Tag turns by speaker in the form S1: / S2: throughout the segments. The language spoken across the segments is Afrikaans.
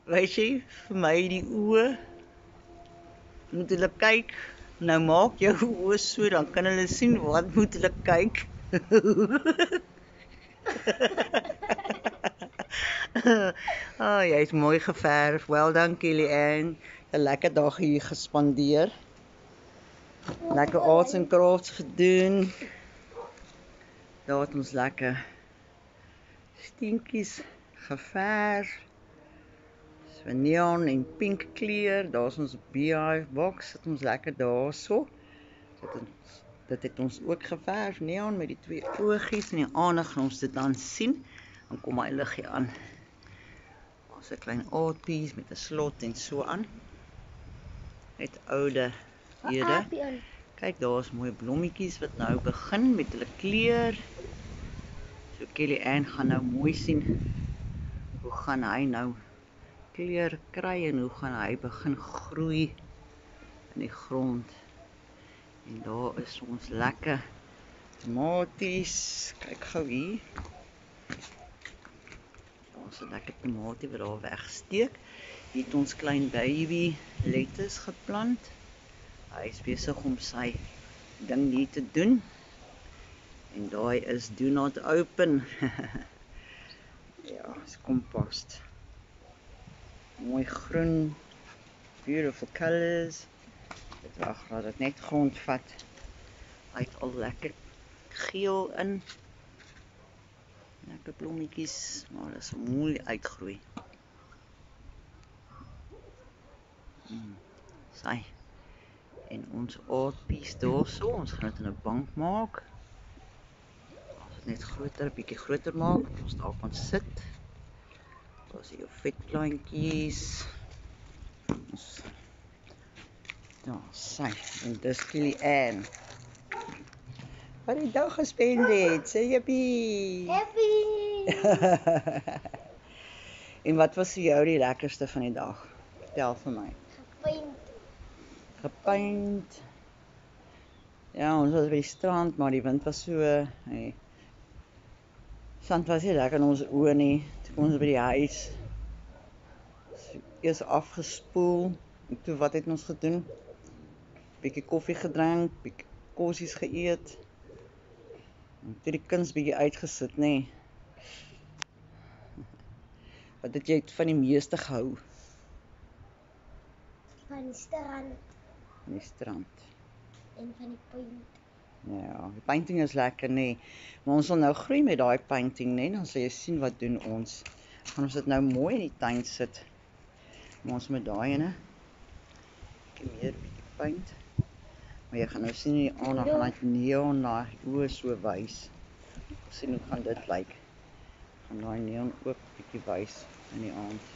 S1: Weet jy, vir my die oë moet hulle kyk. Nou maak jou oë so, dan kan hulle sien wat moet hulle kyk. Jy is mooi geverf. Wel done, Kellyanne. 'n Lekker dag hier gespandeer. Lekker arts and crafts gedoen. Daar het ons lekker steentjies geverf. So neon en pink kleur. Daar is ons beehive box. Sit ons lekker daarso. Dit het ons ook geverf, neon met die twee oogies. En die aande gaan ons dit dan sien. Dan kom my liggie aan. Daar's 'n klein art piece met 'n slot en so aan. Net oude ede. Kyk, daar's mooi blommetjies wat nou begin met hulle kleur. So Kellyanne gaan nou mooi sien hoe gaan hy nou kleur kry en hoe gaan hy begin groei in die grond. En daar is ons lekker tomaties. Kyk gou hier. Daar's 'n lekker tomatie wat daar wegsteek. Hier het ons klein baby lettuce geplant. Hy is besig om sy ding hier te doen. En daai is do not open. Ja, is compost. Mooi groen, beautiful colors. Dit wag dat dit net grond vat. Hy het al lekker geel in. Lekker blommetjies, maar dit sal mooi uitgroei. Sy. En ons aardpies daarso, ons gaan dit in 'n bank maak. Ons dit net groter, bietjie groter maak, ons daar kan sit. Daar's hier jou vetplantjies. Ons daar, sy. En dis Kellyanne. Wat die dag gespend het, sê jippie.
S2: Happy!
S1: En wat was vir jou die lekkerste van die dag? Vertel vir my. Gepaint. Ja, ons was by die strand, maar die wind was so, nee. Sand was nie lekker in ons oë nie. Toe kom ons by die huis. So, eers afgespoel. En toe wat het ons gedoen? Bietjie koffie gedrink, bietjie kossies geëet. En toe die kuns bietjie uitgesit, nê. Nee. Wat het jy van die meeste gehou?
S2: Van die strand
S1: Van die strand.
S2: en van die paint.
S1: Ja, die painting is lekker, nee. Maar ons wil nou groei met daai painting, nee. Dan sal jy sien wat doen ons. Gaan ons dit nou mooi in die tuin sit. Maar ons met daai ene. Bietjie paint. Maar jy gaan nou sien in die aand, dan gaan dit neon na oë so wys. Sien hoe gaan dit lyk. Gaan daai neon ook bietjie wys in die aand.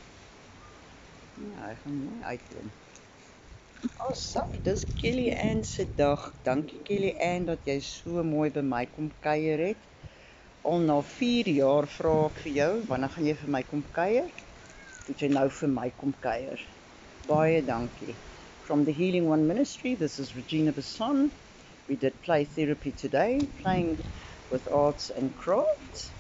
S1: Ja, hy gaan mooi uitkom. Dis Kellyanne se dag. Dankie Kellyanne dat jy so mooi by my kom kuier het. Al na 4 jaar vra ek vir jou, wanneer gaan jy vir my kom kuier? Moet jy nou vir my kom kuier. Baie dankie. From the Healing One Ministry, this is Regina Besson. We did play therapy today, playing with arts and crafts.